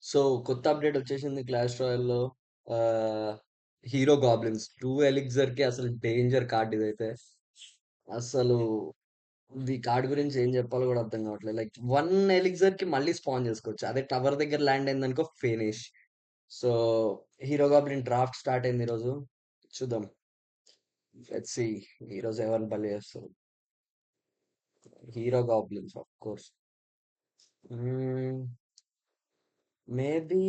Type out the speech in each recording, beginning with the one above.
So, కొత్త update వచ్చేసింది clash రాయల్‌లో. ఆహ్, హీరో గాబ్లిన్స్ 2 ఎలిక్సర్‌కి అసలు డేంజర్ కార్డ్ ఇదైతే. అసలు ఈ కార్డ్ గురించి ఏం చెప్పాలో కూడా అర్థం కావట్లేదు. లైక్ 1 ఎలిక్సర్‌కి మళ్ళీ స్పాన్ చేసుకోవచ్చు. అదే టవర్ దగ్గర ల్యాండ్ అయిందనుకో finish. So, hero goblin draft start అయింది ఈరోజు. చూద్దాం. లెట్స్ సీ ఈరోజు ఎవరిని బలి చేస్తారు. Hero goblins of course. Hmm. Maybe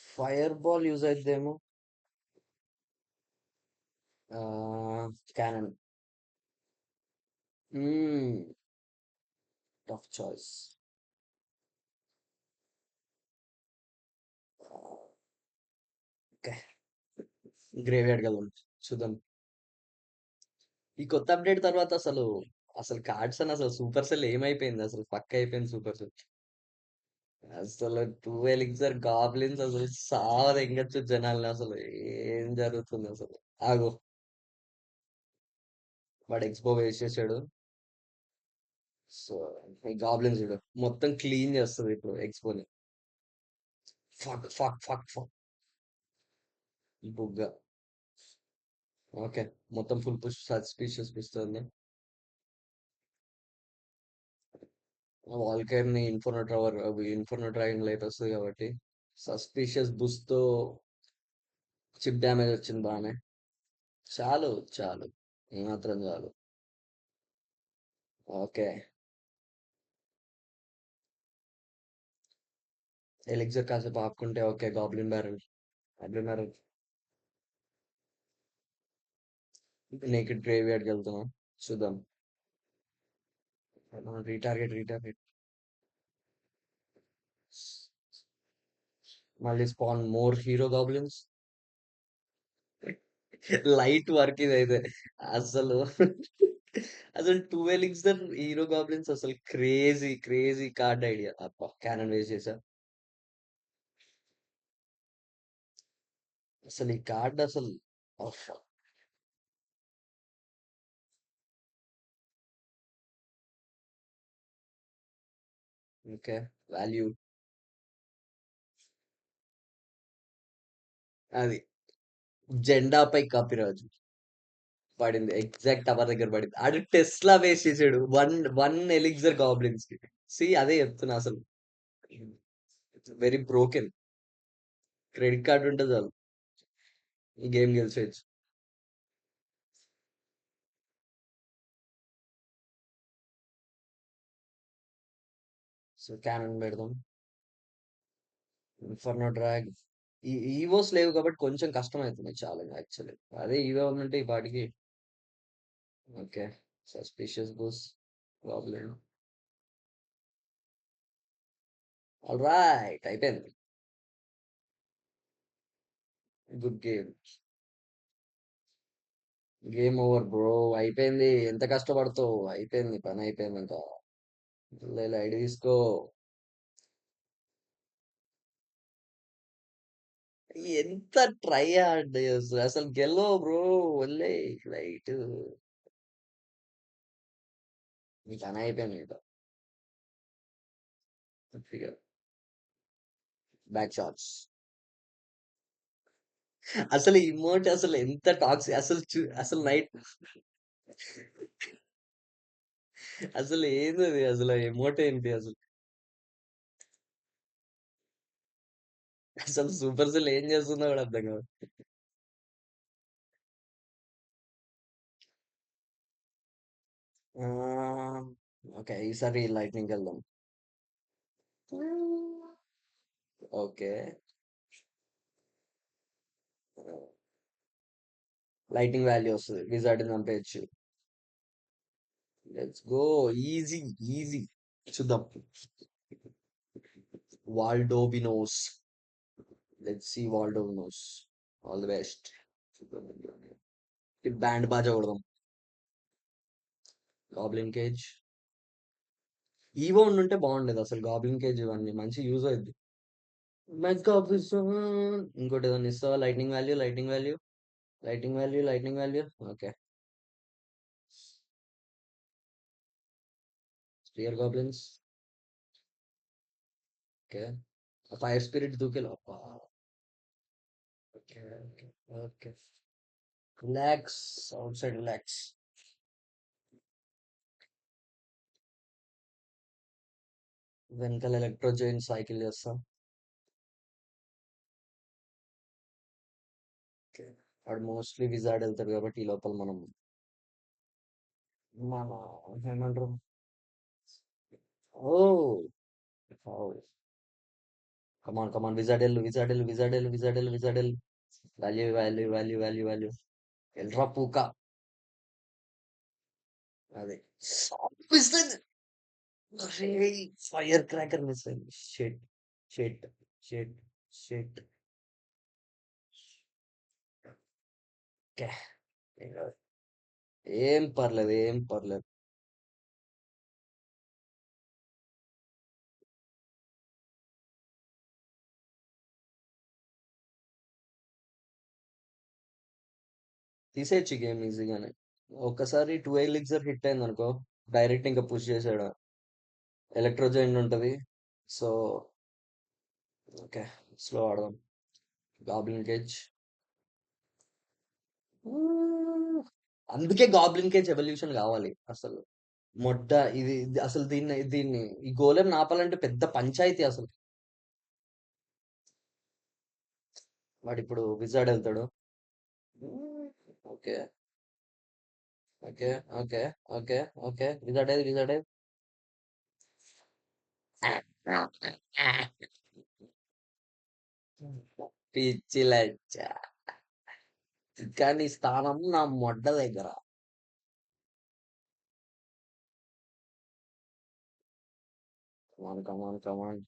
fire ball use అయిద్దేమో. Cannon. Hmm. Tough choice. Okay. గ్రేవ్‌యార్డ్‌కెళ్దాం. చూద్దాం. ఈ కొత్త అప్‌డేట్ తర్వాత అసలు కార్డ్స్ అని అసలు సూపర్ సెల్ ఏమైపోయింది అసలు పక్క అయిపోయింది సూపర్ సెల్. అసలు 2 ఎలిక్సర్ గాబ్లిన్స్ అసలు సావదెంగొచ్చు జనాల్ని అసలు. ఏం జరుగుతుందసలు? ఆగు. వాడు ఎక్స్‌బో వేసేసాడు. సో, ఈ గాబ్లిన్స్ చూడు. మొత్తం క్లీన్ చేస్తది ఇప్పుడు ఎక్స్‌బోని. Fuck fuck fuck fuck. బుగ్గ. ఓకే. మొత్తం ఫుల్ పుష్ సస్పిషియస్ ఇస్తుంది. వాల్కైర్‌ని ఇన్ఫర్నో డ్రాగన్ లేపేస్తది కాబట్టి సస్పిషియస్ బుస్‌తో చిప్ డ్యామేజ్ వచ్చింది బానే. చాలు. చాలు. ఈ మాత్రం చాలు. ఓకే. ఎలిక్సర్ కాసేపు ఆపుకుంటే ఓకే. గాబ్లిన్ బ్యారల్ నేకెడ్ గ్రేవ్‌యార్డ్‌కెళ్తున్నాం. చూద్దాం. రీటార్గెట్. మళ్ళీ spawn more hero goblins. Light work ఇదైతే. అసలు అసలు 2 ఎలిక్సర్ హీరో గాబ్లిన్స్ అసలు క్రేజీ కార్డ్ ఐడియా. అబ్బా! క్యానన్ వేస్ట్ చేశా. అసలు ఈ కార్డ్ అసలు ఆఫ్. ఓకే. వాల్యూ. అది. జెండాపై కపిరాజు. పడింది. ఎగ్జాక్ట్ టవర్ దగ్గర పడింది. ఆడు టెస్లా వేస్ట్ చేసాడు. వన్ ఎలిక్సర్ గాబ్లిన్స్ కి. అదే చెప్తున్నా అసలు. Very broken. క్రెడిట్ కార్డ్ ఉంటే చాలు. ఈ గేమ్ గెలిచేయచ్చు. సో క్యానన్ పెడదాం. ఇన్ఫర్నో డ్రాగ్. ఈవోస్ లేవు కాబట్టి కొంచెం కష్టం అవుతుంది చాలా యాక్చువల్లీ. అదే ఈవో ఉంటే ఈ పాటికి ఓకే. సస్పిషియస్ బూస్ ప్రాబ్లమ్. ఆల్రైట్ అయిపోయింది. Good game. Game over bro. అయిపోయింది. ఎంత కష్టపడతావు? అయిపోయింది. పని అయిపోయింది ఇంకా. ఐడి తీసుకో. ఎంత ట్రై హార్డ్ అసలు గెలవు బ్రో. వదిలేయ్ లైట్. నీ పని అయిపోయింది ఇంకా. Figure back shots. అసలు ఇమోట్ అసలు ఎంత టాక్సిక్ అసలు నైట్ అసలు ఏందది అసలు ఎమోట్ ఏంటి అసలు? అసలు సూపర్ సెల్ ఏం చేస్తుందో కూడా అర్థం కాదు. ఆహ్, ఓకే. ఈసారి లైట్‌నింగ్‌కెళ్దాం. ఓకే. లైటింగ్ వాల్యూ వస్తది. విజార్డ్‌ని చంపేయొచ్చు. Let's go. ఈజీ. ఈజీ. చూద్దాం. Valdovinos. Let's see Valdovinos. All the best. Band బాజా కొడదాం. Goblin cage. ఈవో ఉండుంటే బాగుండేది అసలు. గాబ్లిన్ కేజ్ ఇవన్నీ మంచి యూజ్ అయిద్ది. Mega officer. ఇంకోటి ఏదైనా ఇస్తావా? Lightning value. Okay. Spear goblins. Okay. Fire spirit దూకేలో అబ్బా! Okay. Okay. Okay. Relax. Outside relax. వెనకాల ఎలక్ట్రో జైన్ సైకిల్ చేస్తా. ఓకే. వాడు మోస్ట్‌లీ విజార్డ్ ఎళ్తాడు కాబట్టి ఈ లోపల మనం మన ఏమంటారు? Oh! Wow! Come on, come on wizard ఎళ్ళు, విజార్డ్ ఎళ్ళు, విజార్డ్ ఎళ్ళు, విజార్డ్ ఎళ్ళు, విజార్డ్ ఎళ్ళు. Value, value, value, value, value. ఎల్రా పూక. అది. మిస్ అయింది. అరేయ్! ఫైర్ క్రాకర్ మిస్ అయింది. Shit. Shit. Shit. Shit. Okay. ఏం కాదు. ఏం పర్లేదు. ఏం పర్లేదు. తీసేయొచ్చు ఈ గేమ్ ఈజీగానే. ఒక్కసారి 2 ఎలిక్సర్ హిట్ అయిందనుకో, డైరెక్ట్ ఇంకా పుష్ చేసేయడమే. ఎలక్ట్రోజైన్ ఉంటది. So, okay. స్లో ఆడదాం. Goblin cage. అందుకే గాబ్లిన్ కేజ్ ఎవల్యూషన్ కావాలి అసలు. మొడ్డ అసలు దీన్ని ఈ గోలెంని ఆపాలంటే పెద్ద పంచాయితీ అసలు. వాడిప్పుడు విజార్డ్ ఎళ్తాడు. Okay. Okay. Okay. Okay. Okay. Wizard ఏది? విజార్డ్ ఏది? పిచ్చి లెచ్చ. కానీ స్థానం నా మొడ్డ దగ్గర. Come on, come on, come on.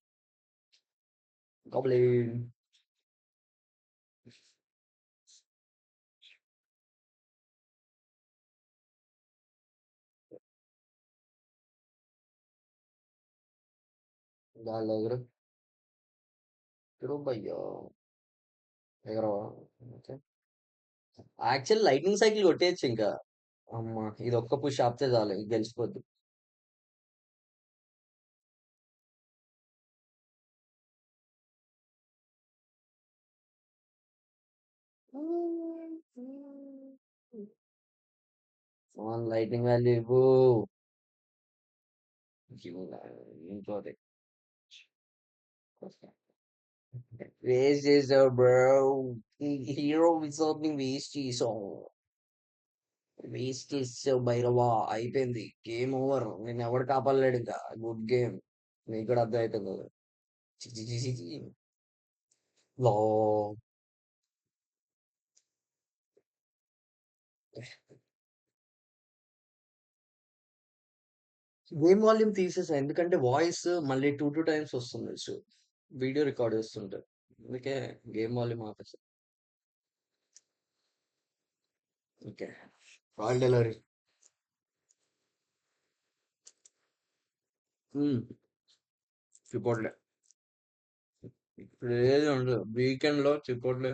గాబ్లిన్. గాల్లో ఎగురు. ఎగురు భయ్యా. ఎగరవా? ఓకే. యాక్చువల్ లైటింగ్ సైకిల్ కొట్టేయచ్చు ఇంకా. అమ్మ ఇది ఒక్క పుష్ ఆపితే చాలు గెలిచిపోద్ది. లైటింగ్ వాల్యూ ఇవ్వు. ఇంకోటి వేస్ట్ చేసావు బ్రో. హీరో విజార్డ్ ని వేస్ట్ చేసావు. వేస్ట్ చేసావు భైరవా. అయిపోయింది. Game over. నేను ఎవడు కాపాడలేడు ఇంకా. Good game. నీకు కూడా అర్థం అవుతుంది కదా. చి చి చి చి చి. లో గేమ్ వాల్యూమ్ తీసేసా ఎందుకంటే వాయిస్ మళ్ళీ టూ టైమ్స్ వస్తుంది వీడియో రికార్డ్ చేస్తుంటే అందుకే గేమ్ వాల్యూమ్ ఆపేసా. ఓకే. Royal delivery. చిపోట్లే. ఇప్పుడు ఏది ఉండదు వీకెండ్ లో Chipotle.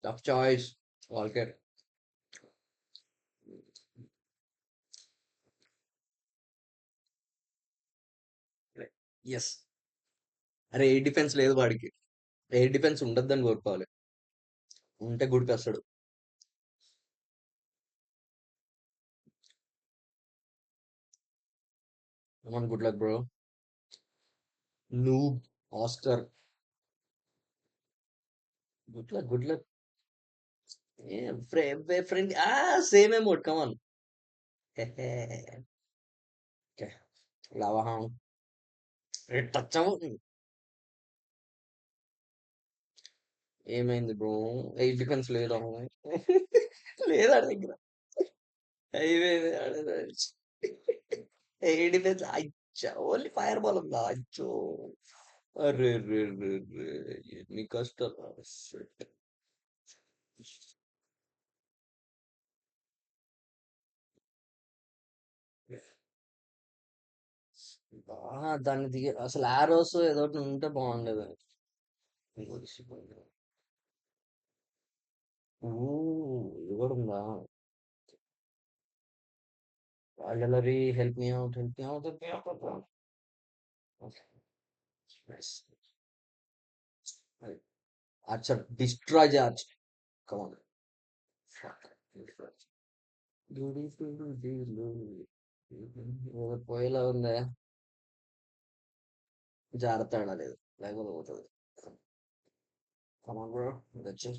Tough choice. Valkyrie. Yes. అరే ఎయిర్ డిఫెన్స్ లేదు వాడికి. ఎయిర్ డిఫెన్స్ ఉండద్దని కోరుకోవాలి. ఉంటే గుడికేస్తాడు. Good luck bro. Noob. Oscar. Good luck, good luck. Friend same amount come on. Okay. Lava touch అవ్వు. ఏమైంది బ్రో? ఎయిర్ డిఫెన్స్ లేదా? లేదా ఆడి దగ్గర. అయిపోయింది ఎయిర్ డిఫెన్స్ అచ్చా ఓన్లీ ఫైర్ బాల్ ఉందా? అచ్చో. అరే రే రే రే. ఎన్ని కష్టాలు. Shit. దాన్ని దిగ అసలు ఆరోస్ ఏదో ఒకటి ఉంటే బాగుండేది. ఊ, ఇది కూడా ఉందా? Gallery, help me out, help me out, help me out. Okay, nice. Right. Archer, destroy the archer. Come on. Fuck. పోయేలా ఉందా? జాగ్రత్త ఆడలేదు లేకపోతే పోతుంది. Come on, bro. That's it.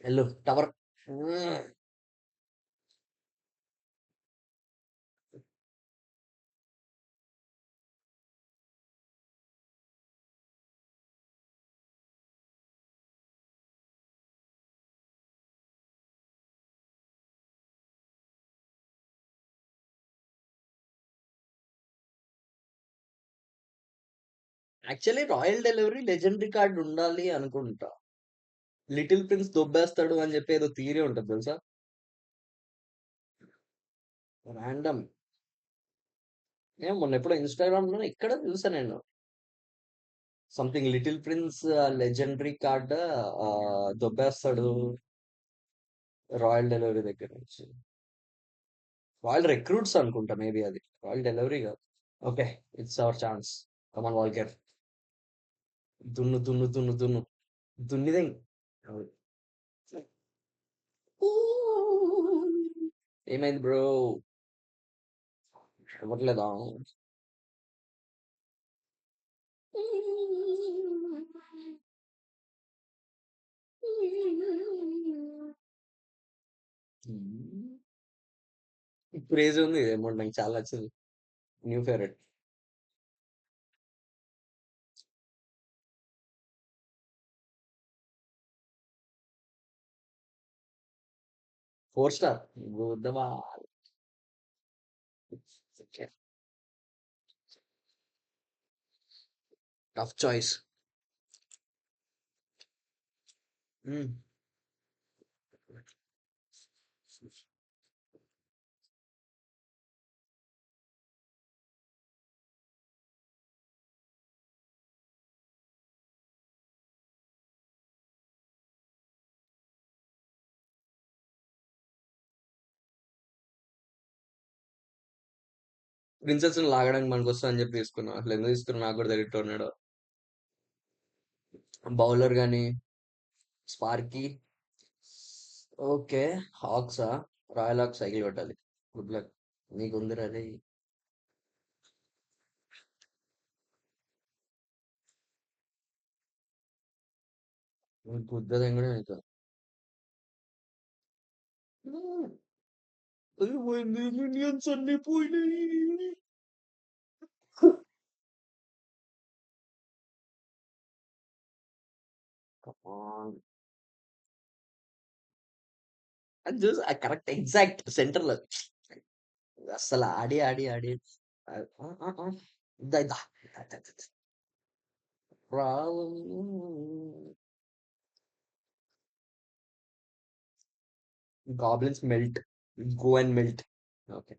వెళ్ళు tower. Actually royal delivery legendary card ఉండాలి అనుకుంటా. Little prince దొబ్బేస్తాడు అని చెప్పి ఏదో థియరీ ఉంటది తెలుసా? ర్యాండమ్. నేను మొన్న ఎప్పుడో ఇన్‌స్టాగ్రామ్ లోనో ఎక్కడో చూసా నేను. Something little prince legendary card దొబ్బేస్తాడు రాయల్ డెలివరీ దగ్గర నుంచి. రాయల్ రిక్రూట్స్ అనుకుంటా మేబీ అది. రాయల్ డెలివరీ కాదు. Okay. It's our chance. Come on valkyrie. దున్ను దున్ను దున్ను దున్ను. దున్నిదే. ఏమైంది బ్రో? ఇవ్వట్లేదా? క్రేజ్ ఉంది అమౌంట్ నాకు చాలా నచ్చింది. New favourite. 4 స్టార్. గుద్దమా. టఫ్ చాయిస్. ప్రిన్సెస్ లాగడానికి మనకొస్తా అని చెప్పి తీసుకున్నా. అసలు ఎందుకు తీసుకున్నా నాకు కూడా తెలియదు. టోర్నాడో బౌలర్ గాని Sparky. Okay. Hacksaw? Royal hog cycle కొట్టాలి. Good luck. నీకుందిరా రే. గుద్దదని కూడా నీకు. అది పోయింది. మినియన్స్ అన్ని పోయినాయి. అది చూసి కరెక్ట్ ఎగ్జాక్ట్ సెంటర్ లో అసలు ఆడి ఆడి ఆడి ఇద్దా ఇద్దా goblins melt. Go and melt. Okay.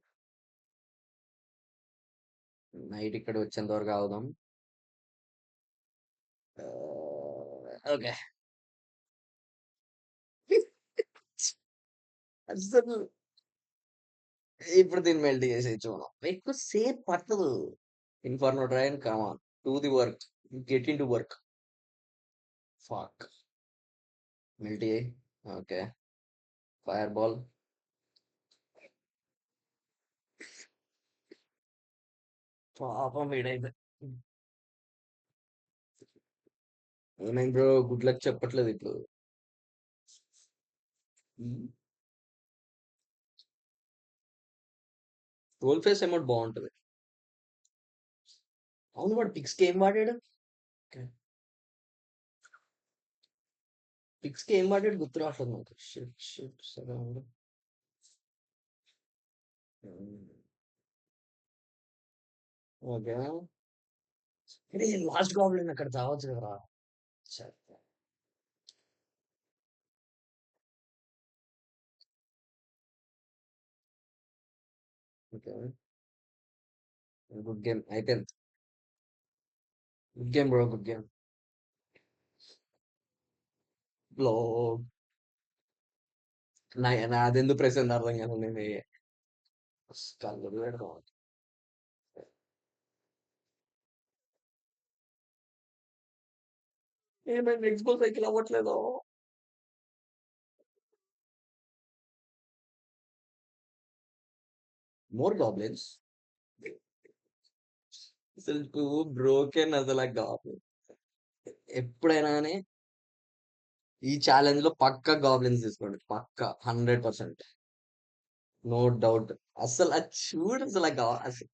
Knight ఇక్కడ వచ్చేంత వరకు ఆగుదాం. ఓకే. అసలు ఇప్పుడు దీన్ని మెల్ట్ చేసేయచ్చు మనం. ఎక్కువ సేపు పట్టదు. Inferno train come on do the work. Get in to work. Fuck. Melt చేయి. ఓకే. Fire ball. పాపం వీడైతే. ఏమైంది బ్రో? గుడ్ లక్ చెప్పట్లేదు ఇప్పుడు. రోల్ ఫేస్ అమౌంట్ బాగుంటది. అవును వాడు పిక్స్ కి ఏం వాడాడు? పిక్స్ కి ఏం వాడాడు గుర్తు రావట్లేదు నాకు. షిట్ షిట్ సరే ఉండు. ఓకే. లాస్ట్ గాబ్లిన్ అక్కడ చావచ్చు కదరా. ఓకే. గుడ్ గేమ్ అయిపోయింది. Good game bro. Good game. లో నాదెందుకు ప్రెస్ అయింది అర్థం కాదు. నేను కళ్ళు పెడదాం. ఏమైంది ఎక్స్‌పో సైకిల్ అవ్వట్లేదా? మోర్ గాబ్లిన్స్? అసలు నువ్వు బ్రోకెన్ అసల గాబ్లిన్. ఎప్పుడైనా గాని ఈ ఛాలెంజ్‌లో పక్కా గాబ్లిన్స్ తీసుకోండి. పక్కా 100%. No doubt. అస్సలు అది చూడసల అసలు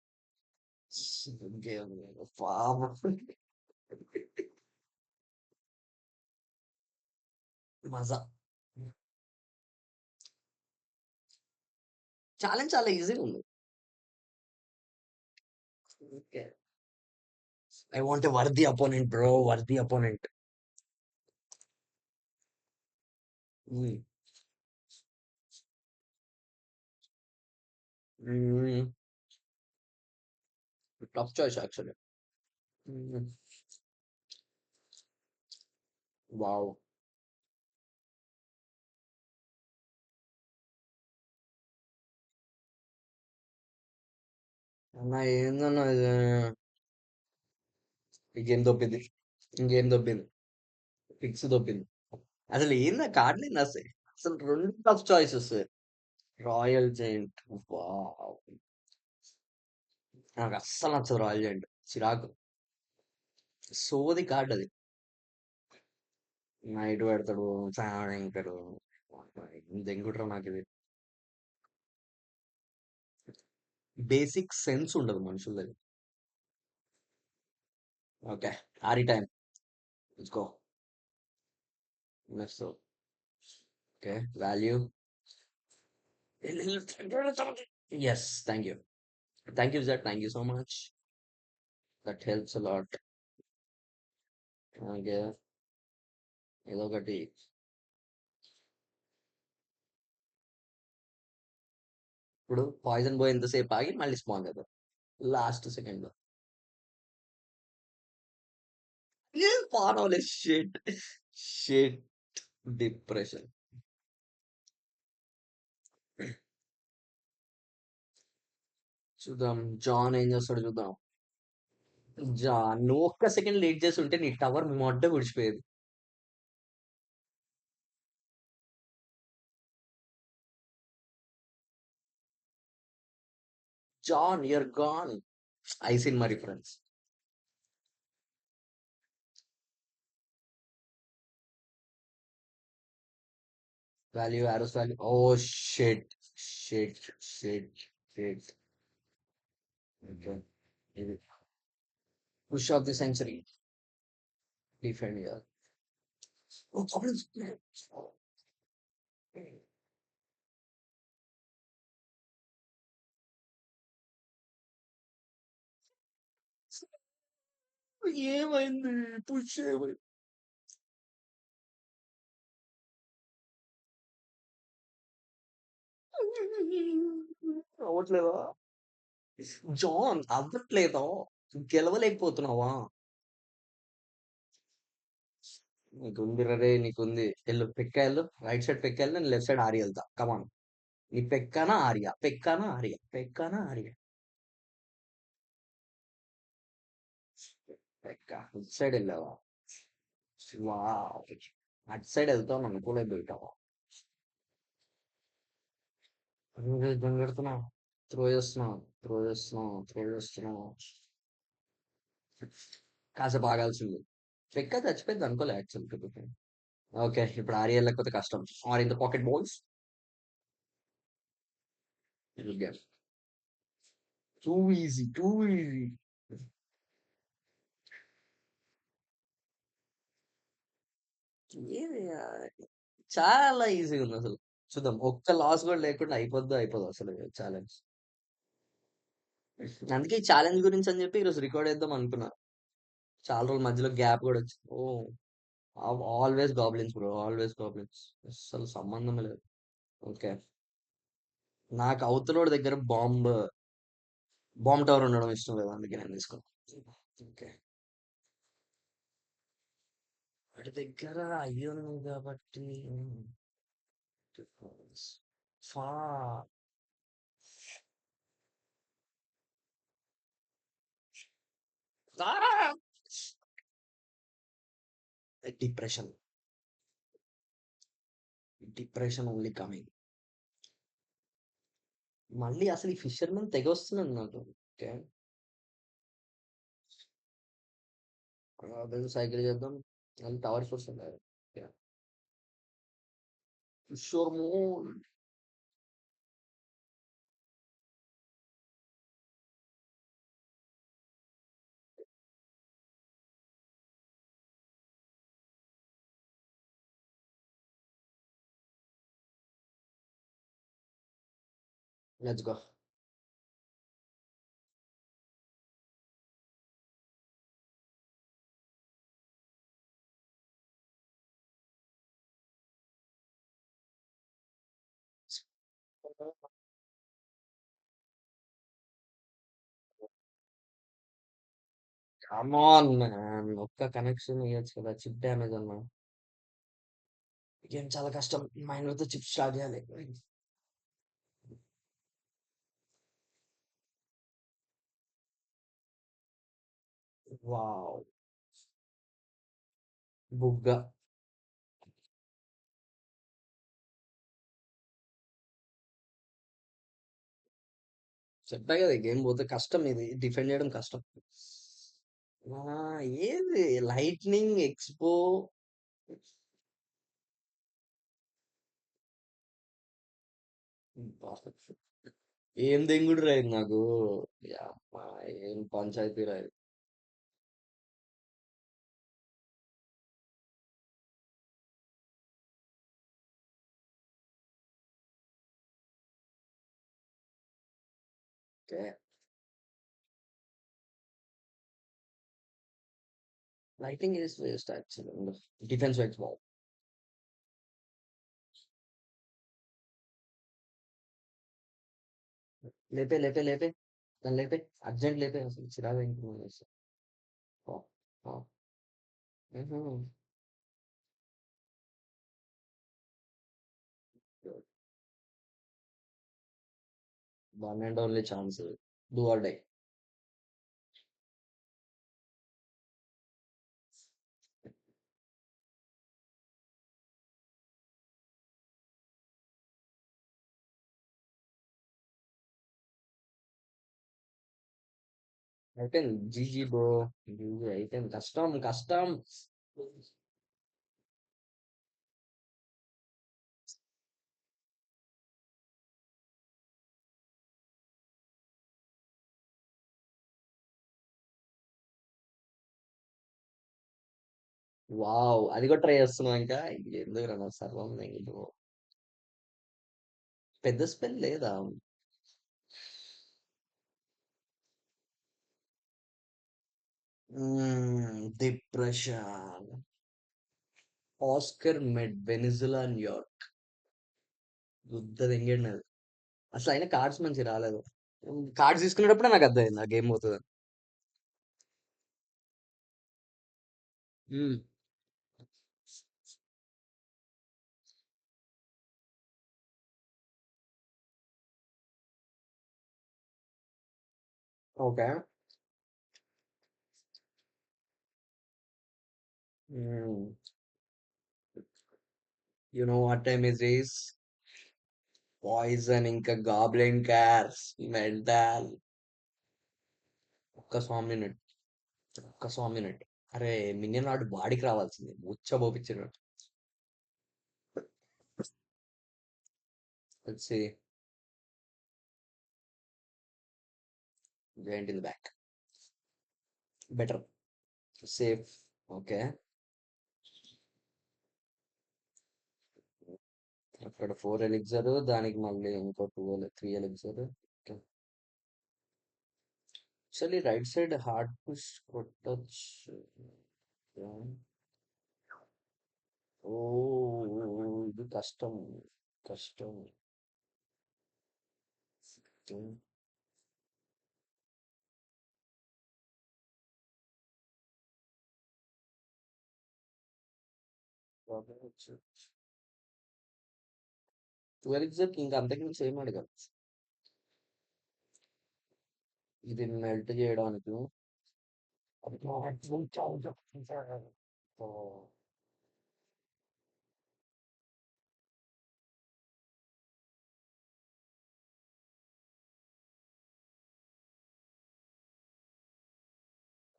పాపం. మజా. ఛాలెంజ్ చాలా ఈజీగా ఉంది. Okay. I want a worthy opponent bro. Worthy opponent. హ్మ్. హ్మ్. Tough choice actually. హ్మ్. వావ్! అన్న ఏందన్న ఇది? ఈ గేమ్ దొబ్బింది. ఇంగేమ్ దొబ్బింది. ఫిక్స్ దొబ్బింది. అసలు ఏంది ఆ కార్డ్‌లేంది అసలు 2 tough choices. Royal giant. Wow! నాకు అస్సలు నచ్చదు రాయల్ జెయింట్. చిరాకు. సోది కార్డ్ అది. నైట్ పెడతాడు. చావడింకడు. దెంగుట్రా నాకిది. బేసిక్ సెన్స్ ఉండదు మనుషుల దగ్గర. Okay. Aari time. Let's go. Next. Okay. Value. Yes. Thank you. Thank you sir. Thank you so much. That helps a lot. Okay. ఏదో ఒకటి ఇప్పుడు పాయిజన్ పోయేంత సేపు ఆగి మళ్ళీ స్పాన్ చేద్దాం. లాస్ట్ సెకండ్‌లో. స్పాన్ అవ్వలేదు. షిట్. షిట్. డిప్రెషన్. చూద్దాం. జాన్ ఏం చేస్తాడో చూద్దాం. జాన్ నువ్వు ఒక్క సెకండ్ లేట్ చేసి ఉంటే నీ టవర్ మొడ్డ గుడిచిపోయేది. John you're gone. I seen my reference. Value arrows value. Oh shit. Shit. Shit. Shit. Okay. ఇది push of the century. Defend your. Oh problems. ఏమైంది? పుష్ ఏమైంది? అవ్వట్లేదా? జాన్ అవ్వట్లేదా? గెలవలేకపోతున్నావా? నీకుందిరా రే నీకుంది. ఎళ్ళు పెక్కా ఎళ్ళు. రైట్ సైడ్ పెక్కా ఎళ్ళు. నేను లెఫ్ట్ సైడ్ ఆర్య ఎళ్తా. కమాన్. నీ పెక్కానా ఆర్య? పెక్కానా ఆర్య? పెక్కానా ఆర్య? పెక్కా. ఇటు సైడ్ ఎళ్ళావా? వావ్! అటు సైడ్ ఎళ్తావని అనుకోలేదు బేటా. నువ్వే దెంగెడుతున్నావు. త్రో చేస్తున్నావు. త్రో చేస్తున్నావు. త్రో చేస్తున్నావు. కాసేపు ఆగాల్సింది. పెక్కా చచ్చిపోయింది అనుకోలే యాక్చువల్‌గా. ఓకే. ఇప్పుడు ఆర్య ఎళ్ళకపోతే కష్టం. Are in the pocket balls. Good game. Too easy. Too easy. ఏది చాలా ఈజీగా ఉంది అసలు. చూద్దాం. ఒక్క లాస్ కూడా లేకుండా అయిపోద్దో అయిపోదో అసలు ఛాలెంజ్. అందుకే ఈ ఛాలెంజ్ గురించి అని చెప్పి ఈరోజు రికార్డ్ చేద్దాం అనుకున్నా. చాలా రోజుల మధ్యలో గ్యాప్ కూడా వచ్చింది. Oh! Always goblins bro. Always goblins. అస్సలు సంబంధమే లేదు. ఓకే. నాకు అవతలోడి దగ్గర బాంబ్ టవర్ ఉండడం ఇష్టం లేదు. అందుకే నేను తీసుకున్నా. ఓకే. వాడి దగ్గర అయ్యి ఉంది కాబట్టి ఫా ఆ! డిప్రెషన్. Depression only coming. మళ్ళీ అసలు ఈ ఫిషర్‌మెన్ తెగొస్తున్నాడు నాకు. ఓకే. అదే సైకిల్ చేద్దాం. మళ్ళీ టవర్ ఫోర్స్ ఉండాలి. Okay. Fisherman. Let's go. Come on man. ఒక్క కనెక్షన్ ఇయ్యొచ్చు కదా! చిప్ డ్యామేజ్ అన్నా. గేమ్ చాలా కష్టం. మైనర్‌తో చిప్ స్టార్ట్ చేయాలి. వావ్! బుగ్గ. చెప్పా కదా! ఈ గేమ్ పోతే కష్టం ఇది. డిఫెండ్ చేయడం కష్టం. ఏది లైట్నింగ్ ఎక్స్‌పో. ఏం దెంగుడురా ఇది నాకు. యమ్మా! ఏం పంచాయతీరా ఇది. Okay. Lighting is waste actually. Defence wise బావుంది. లేపే, లేపే, లేపే. దాన్ని లేపే. అర్జెంట్ లేపే అసలు చిరాకు తెప్పిస్తుంది అసలు. పా పా హుహు. One and only chance. Do or die. అయిపోయింది. GG bro. జీజీ అయిపోయింది. కష్టం, కష్టం. వావ్! అది కూడా ట్రై చేస్తున్నావా ఇంకా? ఎందుకురా నాకు సర్వం నెగిటివ్. పెద్ద స్పెల్ లేదా? డిప్రెషన్. ఆస్కర్ మెడ్ వెనిజులా, న్యూయార్క్. గుద్ద తెంగాడు. అసలు అయినా కార్డ్స్ మంచి రాలేదు. కార్డ్స్ తీసుకునేటప్పుడే నాకు అర్థమైంది ఆ గేమ్ పోతుందని. మ్మ్. Okay. You know what time is this? Poison ఇంకా గాబ్లిన్ కార్స్ మెంటల్. ఒక్క స్వామి మినిట్. ఒక్క స్వామి మినిట్. అరే మినియన్ వాడు బాడీకి రావాల్సింది ఉచ్చబోపించాడు. వచ్చి joint in the back. Better. Safe. Okay. అక్కడ 4 ఎలిక్సర్ దానికి మళ్ళీ ఇంకో 3 elixir. Okay. Actually right side hard push కొట్టచ్చు. ఓ ఇది కష్టం. కష్టం. ట్వెల్వ్ ఎగ్జాక్ట్ ఇంకా అంతకు మించి ఏం అడగాలి. ఇది మెల్ట్ చేయడానికి.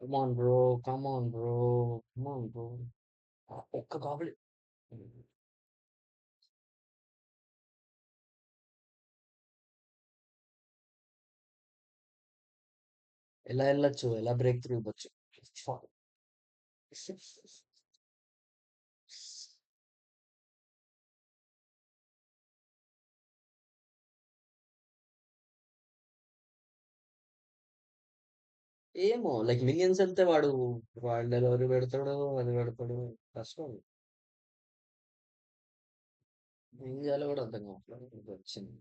Come on bro. Come on bro. Come on bro. ఒక్క గాబ్లిన్. ఎలా వెళ్ళొచ్చు, ఎలా బ్రేక్ త్రూ ఇవ్వచ్చు. ఏమో లైక్ మిలియన్స్ వెళ్తే వాడు డెలివరీ పెడతాడు, అది పెడతాడు. కష్టం. ఏం చేయాలో కూడా అర్థం కావట్లేదు. ఇది వచ్చింది.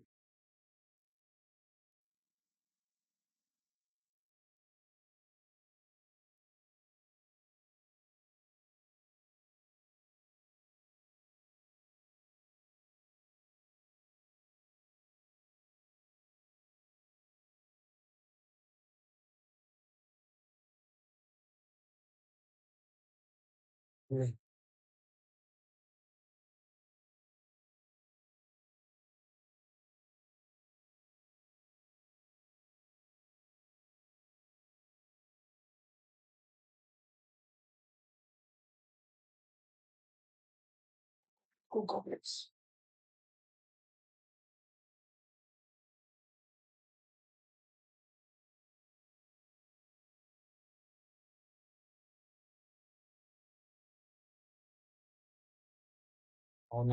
కాంప్లెక్స్.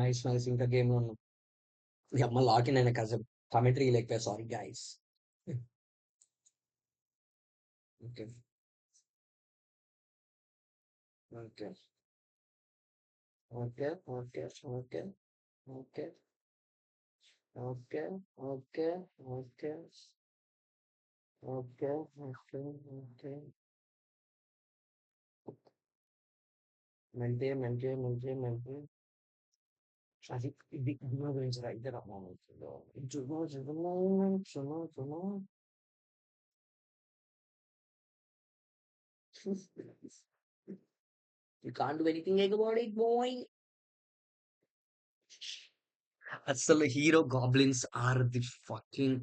Nice nice. ఇంకా గేమ్ లో ఉన్నాం. ఈ అమ్మ లాకిన్ అయిన కాసేపు కామెంటరీ లేకపోయా, sorry guys. Okay. Okay. Okay. Okay. Okay. Okay. Okay. Okay. Okay. Okay. Okay. Okay. మెంటే మెంటే మెంటే మెంటే. అది ఇది నా గురించి రా ఇద్దరు అమ్మ. జును జును జును జును. You can't do anything about it, boy. అసలు hero goblins are the fucking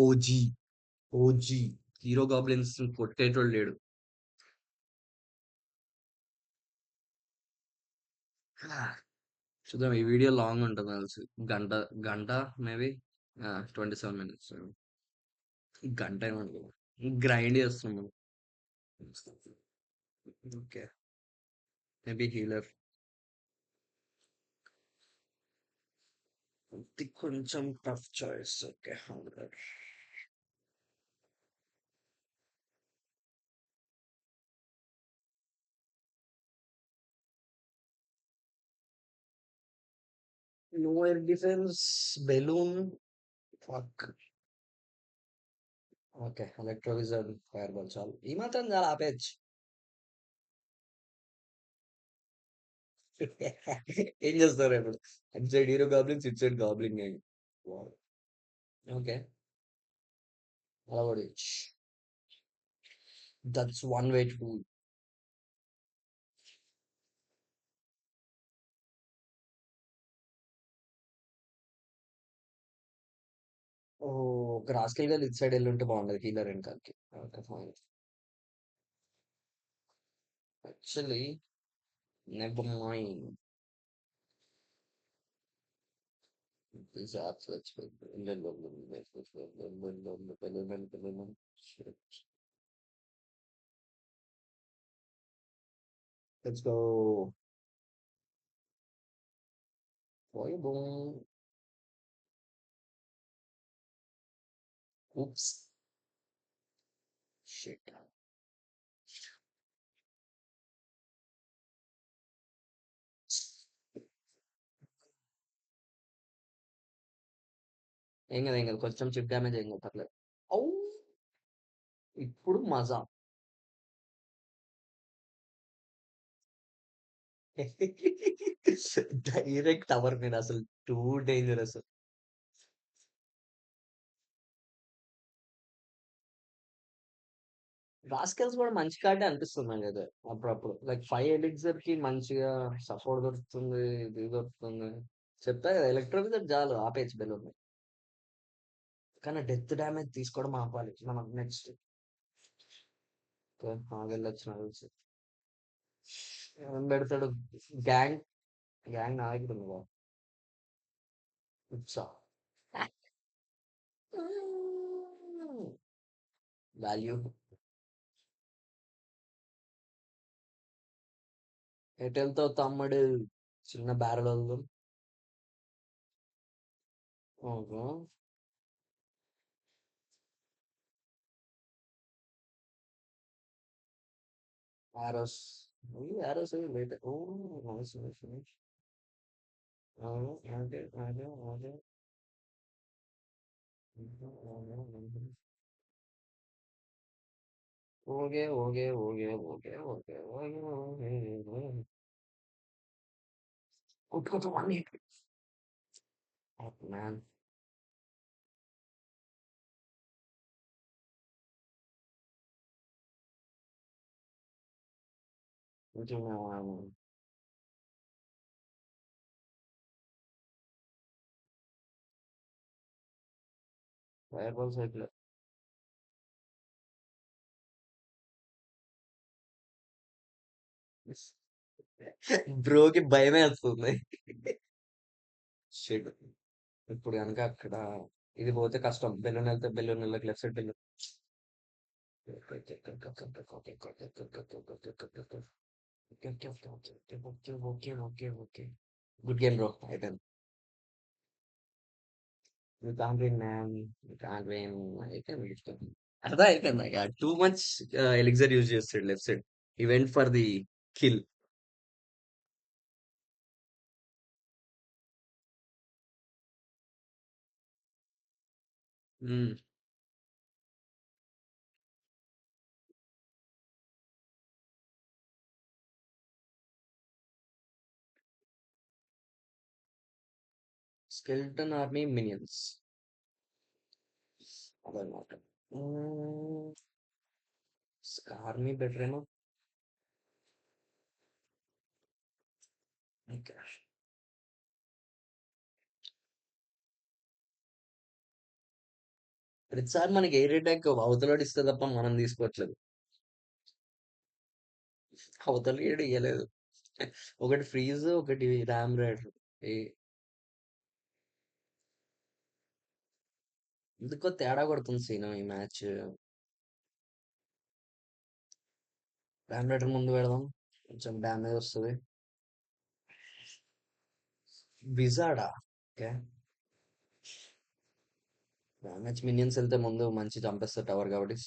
OG. OG. Hero goblins కొట్టేటోడు లేడు. చూద్దాం, ఈ వీడియో లాంగ్ ఉంటుంది కలిసి. గంట, గంట మేబీ 27 minutes. గంట ఏమనుకో. గ్రైండ్ చేస్తున్నాం. ఓకే. Maybe healer. ఇది కొంచెం tough choice. Okay. 100. No air defence. Balloon. Fuck. Okay. Electro wizard fire ball చాలు, ఈ మాత్రం చాలా ఆపేయచ్చు. ఏం చేస్తారు ఇప్పుడు? అటు సైడ్ హీరో గాబ్లిన్స్, ఇటు సైడ్ గాబ్లిన్ గ్యాంగ్. ఓకే. అలా కూడా that's one way to do. Oh, rascal గారు ఇటు సైడ్ వెళ్ళి ఉంటే బాగుండదు, హీలర్ వెనకాలకి. Okay fine. Actually never mind. This apps let's go. Boy boy. Oops. Shit. ఏం కదా, ఏం కదా, కొంచెం చిప్ డ్యామేజ్ ఏం కదా, పర్లేదు. ఔ! ఇప్పుడు మజా. డైరెక్ట్ టవర్ మీద అసలు టూ డేంజరస్. రాస్కెల్స్ కూడా మంచి కార్డే అనిపిస్తుంది నాకు అయితే. అప్పుడప్పుడు లైక్ 5 ఎలిక్సర్ కి మంచిగా సపోర్ట్ దొరుకుతుంది, ఇది దొరుకుతుంది. చెప్పా కదా, ఎలక్ట్రోవిజర్ చాలు ఆపేయచ్చు బెలూన్. కానీ డెత్ డ్యామేజ్ తీసుకోవడం ఆపాలి మనం నెక్స్ట్. వెళ్ళొచ్చు నాకు తెలిసి. ఏం పెడతాడు? గ్యాంగ్ గ్యాంగ్ నా దగ్గర ఉంది. ఉత్సా వాల్యూ. ఎటు వెళ్తావు తమ్ముడు? చిన్న బ్యారెల్ వదులు. Okay. Arrows. Arrows late. Oh nice nice nice. అవును అదే అదే అదే. Okay okay okay okay okay okay okay. కొట్టుకోవచ్చు అన్ని. మ్యాన్. కొంచెం ఫైర్ బాల్ సైకిల్. బ్రోకి భయమే వస్తుంది. షిట్. ఇప్పుడు కనుక అక్కడ ఇది పోతే కష్టం. బెలూన్ వెళ్తే బెలూన్ వెళ్ళకి left side balloon. Okay. Good game bro. అయిపోయింది. You can't win man. You can't win. అయిపోయింది. అర్థం అయిపోయింది నాకు. టూ మచ్ ఎలిక్సర్ యూజ్ చేస్తాడు లెఫ్ట్ సైడ్. ఈ went for the kill. Skeleton army minions అదనమాట. ఆర్మీ బెటర్ ఏమో. ఓకే. ప్రతిసారి మనకి ఎయిర్ అటాక్ అవతలడు ఇస్తే తప్ప మనం తీసుకోవట్లేదు. అవతల ఏడు ఇయ్యలేదు. ఒకటి ఫ్రీజ్, ఒకటి ర్యామ్ రైడర్. ఎందుకో తేడా కొడుతుంది సీను ఈ మ్యాచ్. ర్యామ్ రైడర్ ముందు పెడదాం. కొంచెం డ్యామేజ్ వస్తుంది. విజాడా. ఓకే. డ్యామేజ్ మినియన్స్ వెళ్తే ముందు మంచి చంపేస్తారు టవర్ కాబట్టి.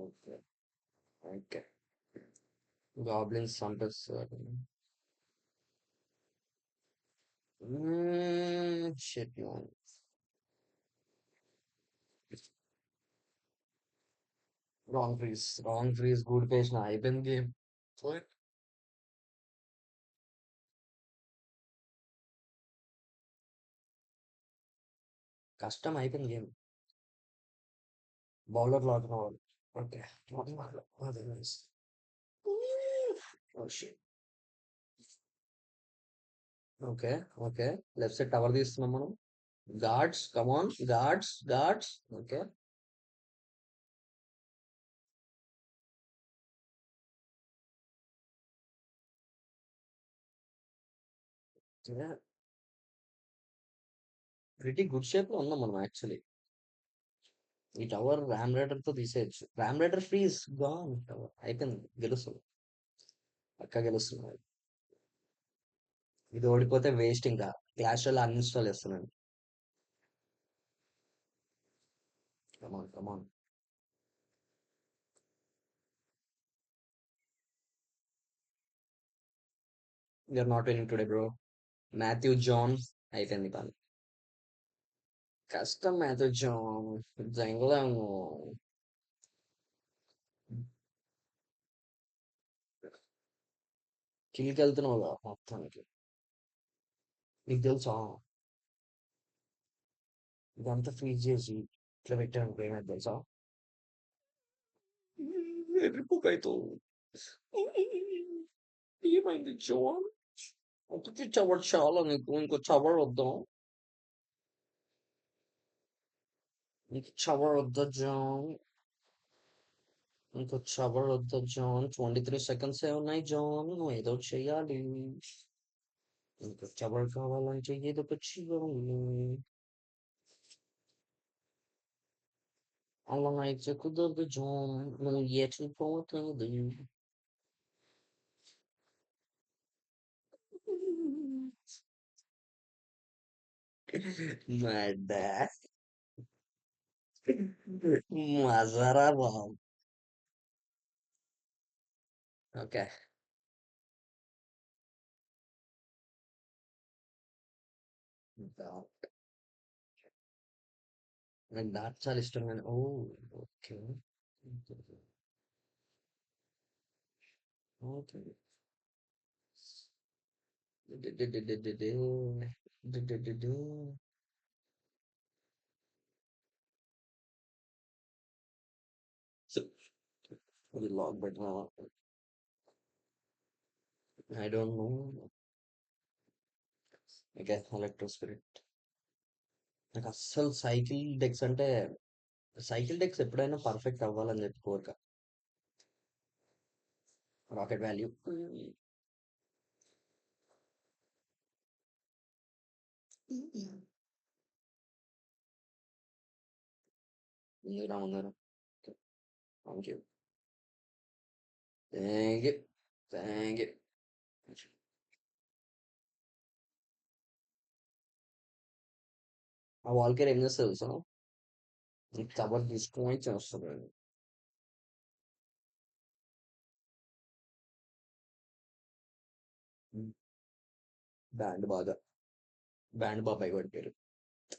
ఓకే. ఓకే. గాబ్లిన్స్ చంపేస్తారు. Shit man. రాంగ్ ఫ్రీజ్ గూడ్ పేసిన అయిపోయింది గేమ్. కష్టం అయిపోయింది గేమ్. బౌలర్ లాక్ అవ్వాలి. ఓకే. అదే nice. Okay. Okay. Left side tower తీస్తున్నాం మనం. Guards come on guards. Okay. Pretty good shape లో ఉన్నాం మనం యాక్చువల్లీ. ఈ టవర్ ర్యామ్ రైడర్ తో తీసేయచ్చు. Ram rider freeze gone tower అయిపోయింది. గెలుస్తుంది. పక్కా గెలుస్తుంది. ఇది ఓడిపోతే వేస్ట్ ఇంకా. క్లాష్ లో అన్ఇన్స్టాల్ చేస్తున్నాను. Come on come on. You're not winning today bro. Matthew John అయిపోయింది కానీ. కష్టం మాథ్యూ జాన్. జంగ్లాము. కిల్కి వెళ్తున్నావు కదా మొత్తానికి. నీకు తెలుసా ఇదంతా ఫ్రీజ్ చేసి ఇట్లా పెట్టాను ఏమైంది తెలుసా? ఎర్రిపుకైతో ఏమైంది జాన్? ఒకటి చవర్ చాలా నీకు ఇంకో చవర్ వద్దాం. ఇంక చవరొద్దు జాన్. ఇంక చవరొద్దు జాన్. 23 సెకండ్స్ ఉన్నాయి జాన్. నువ్వు ఏదో చెయ్యాలి. ఇంక చవర కావాలంటే ఏదో ఒకటి చెయ్యాలి. అలా అయితే కుదరదు జాన్. నువ్వు ఎటు పోతుంది. మడ్డా. మజారా బాబు. ఓకే. నాకు డార్క్ చాలా ఇష్టం కానీ ఓ ఓకే. ఓకే. అది లాక్ పెట్టినా I don't know. Okay electro spirit. నాకు అస్సలు సైకిల్ డెక్స్ అంటే సైకిల్ డెక్స్ ఎప్పుడైనా పర్ఫెక్ట్ అవ్వాలని చెప్పి కోరిక. Rocket value. ముందురా ముందురా. Thank you. Thank you. Thank you. ఆ వాల్కేర్ ఏం చేస్తుంది తెలుసా? కవర్ తీసుకొని చేస్తుంది. బ్యాండ్ బాగా. బ్యాండ్ బాబాయ్ వాడి పేరు.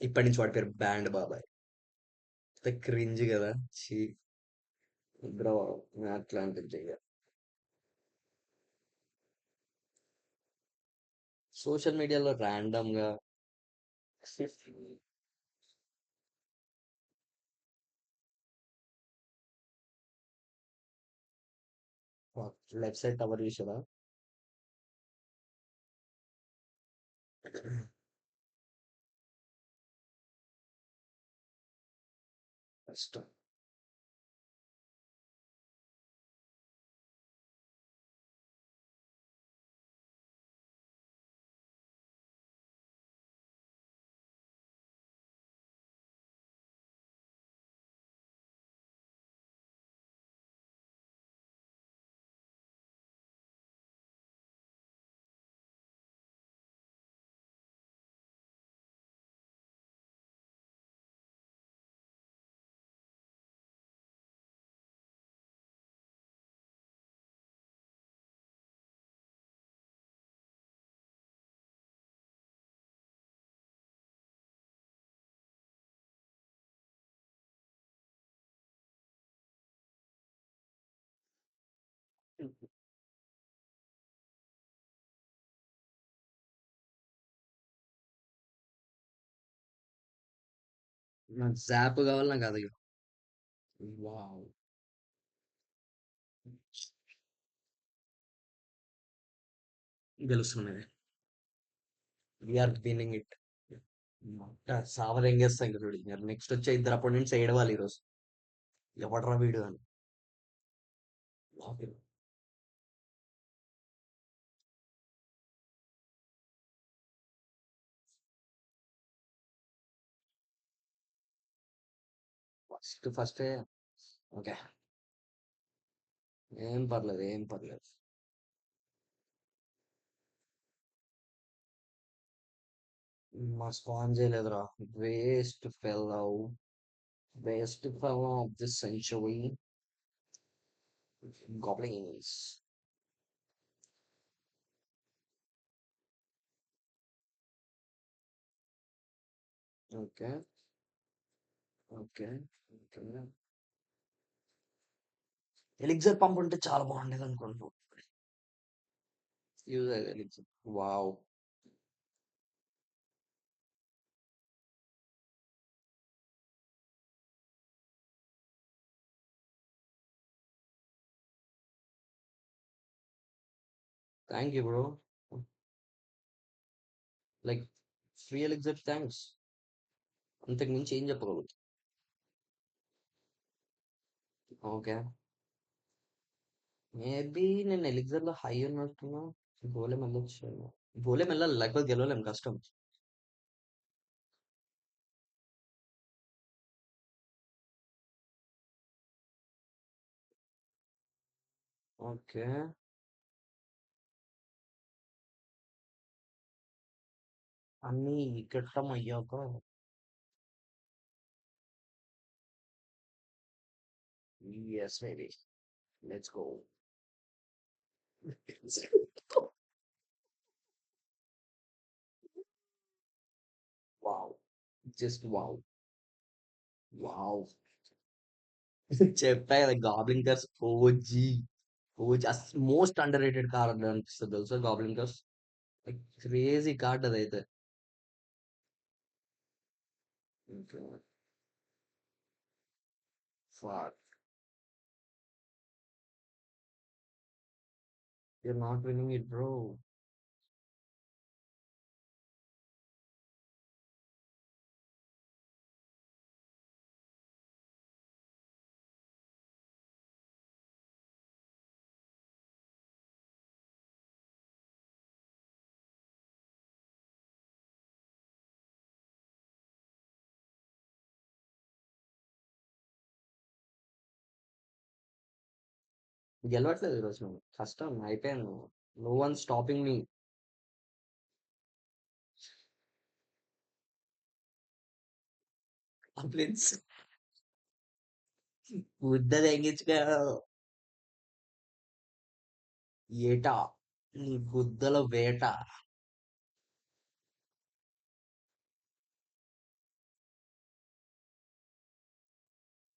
ఇప్పటి నుంచి వాడి పేరు బ్యాండ్ బాబాయ్. క్రింజ్ కదా. చీ. నిద్ర అట్లాంటిది చెయ్య. సోషల్ మీడియాలో ర్యాండమ్ గా లెఫ్ట్ సైడ్ టవర్ చూసారా? కష్టం. నాకు జాప్ కావాలి నాకు అది. వావ్. గెలుస్తున్నాయి. We're winning it. సావర్ ఏం చేస్తా ఇంకా చూడు. నెక్స్ట్ వచ్చే ఇద్దరు అపోనెంట్స్ ఏడవాలి ఈరోజు. ఎవడరా వీడు అని. First first. ఓకే. ఏం పర్లేదు ఏం పర్లేదు. మా స్పాన్ చేయలేదురా. వేస్ట్ ఫెల్. Best fellow of this century, goblins. Okay, okay, okay. Elixir pump ఉంటే చాలా బాగుండేది అనుకుంటున్నాను. యూజ్ అయ్యేది elixir. Wow. Thank you bro. Like free elixir thanks. అంతకు మించి ఏం చెప్పగలుగుతా. ఓకే. మేబీ నేను ఎలిక్సర్‌లో హై ఉన్నట్టున్నా. గోలెం ఎళ్ళొచ్చేమో. గోలెం ఎళ్ళాలి లేకపోతే గెలవలేం కష్టం. ఓకే. అన్నీ ఘట్టమయ్యాక yes baby. Let's go. Wow! Just wow! Wow! చెప్పా కదా! Goblin cars OG. OG most underrated car అని అనిపిస్తది తెలుసా goblin cars. Like crazy card అదైతే. ఇంకా fuck. You're not winning it bro. గెలవట్లేదు ఈరోజు నువ్వు. కష్టం అయిపోయాను. No one stopping me. Please ముద్ద తెగించుకో. ఏటా నీ గుద్దల వేట.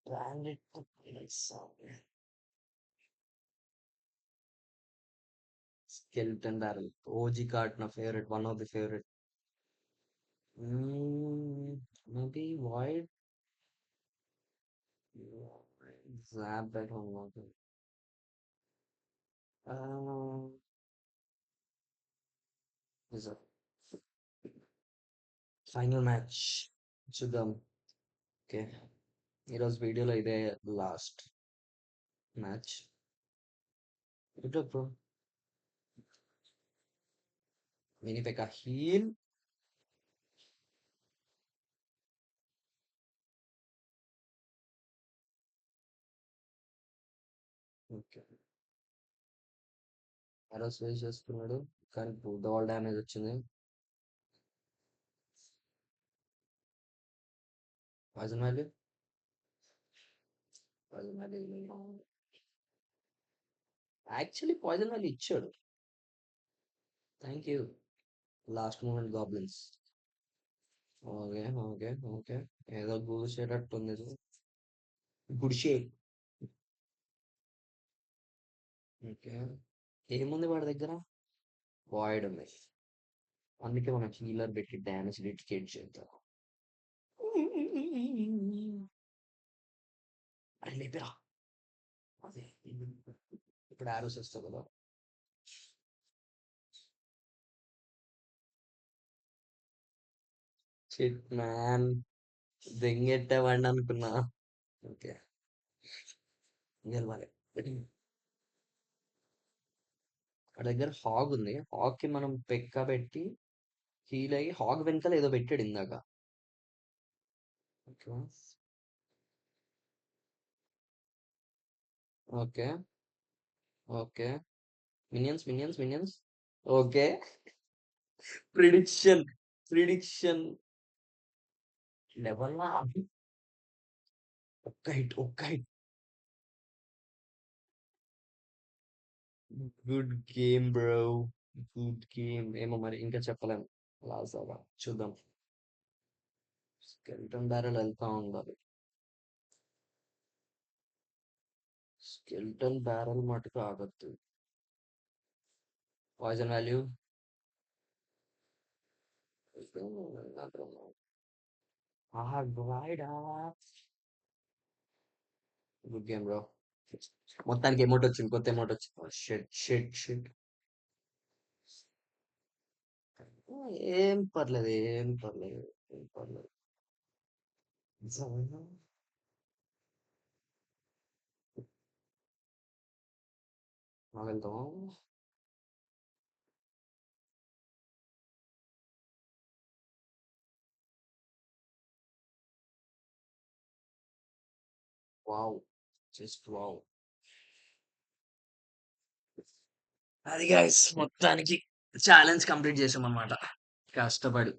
Branded skeleton barrel. OG card నా favourite. One of the favourite. Maybe wide. Zap at home. Is a final match చూద్దాం. ఓకే. ఈరోజు వీడియోలో ఇదే లాస్ట్ మ్యాచ్. ఇటు బ్రో. వినిపెక హీల్. ఓకే. ఆరో స్వేజ్ చేసుకున్నాడు. కానీ దోల్ డ్యామేజ్ వచ్చింది. Poison value. Poison value actually poison value ఇచ్చాడు. Thank you. Last moment goblins. Okay. Okay. Okay. ఏదో గూసేటట్టుంది. గుడిసే. ఓకే. ఏముంది వాడి దగ్గర? వాయిడ్ ఉంది. అందుకే మనం హీలర్ పెట్టి డ్యామేజ్ లిటికేట్ చేద్దాం. అది లేపిరా. అదే ఇప్పుడు ఆరోస్ వస్తావు కదా. Shit man. దెంగెట్టేవాడిని అనుకున్నా. ఓకే. గెలవాలి. వాడి దగ్గర హాగ్ ఉంది. హాగ్ కి మనం పెక్క పెట్టి హీల్ అయ్యి హాగ్ వెనకాల ఏదో పెట్టాడు ఇందాక. Okay. Okay. Okay. Minions Minions Minions. Okay. Prediction. Prediction level. ఒక్క హిట్ ఒక్క hit. Good game bro. Good game. ఏమో మరి ఇంకా చెప్పలేము. లాస్ట్ దాకా చూద్దాం. స్కెల్టన్ బ్యారెల్ వెళ్తా ఉండాలి. స్కెల్టన్ బ్యారెల్ మటుకు ఆగద్దు. Poison value. ఆహా గ్లైడా. Good game bro. మొత్తానికి ఎమోట్ వచ్చింది. కొత్త ఎమోట్ వచ్చింది. షెట్ షెట్ షెట్. ఏం పర్లేదు. ఏం పర్లేదు. ఏం పర్లేదు. వెళ్తాము. వావ్! Just wow! అది గైస్ మొత్తానికి ఛాలెంజ్ కంప్లీట్ చేసామన్నమాట. కష్టపడి.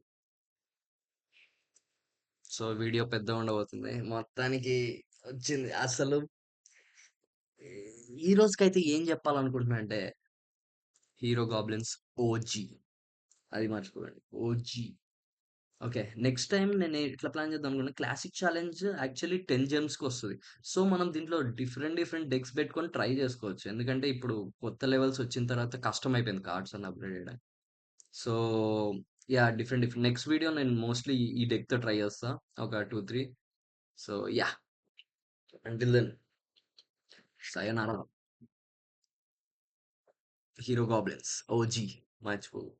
సో, వీడియో పెద్దగా ఉండబోతుంది. మొత్తానికి వచ్చింది. అసలు ఈ రోజుకైతే ఏం చెప్పాలనుకుంటున్నా అంటే 'హీరో గాబ్లిన్స్' ఓజీ అది మర్చిపోకండి. ఓజీ. ఓకే. నెక్స్ట్ టైమ్ నేను ఎట్లా ప్లాన్ చేద్దాం అనుకున్నా, క్లాసిక్ ఛాలెంజ్ యాక్చువల్లీ 10 జెమ్స్‌కొస్తది. సో, మనం దీంట్లో డిఫరెంట్ డెక్స్ పెట్టుకొని ట్రై చేసుకోవచ్చు. ఎందుకంటే ఇప్పుడు కొత్త లెవెల్స్ వచ్చిన తర్వాత కష్టమైపోయింది కార్డ్స్ అన్ని అప్‌గ్రేడ్ చేయడం. So, yeah! Different next video నేను మోస్ట్‌లీ ఈ డెక్‌తో ట్రై చేస్తా. ఒక 2, 3 so, yeah! Until then sayonara. 'Hero goblins' OG మర్చిపోకు.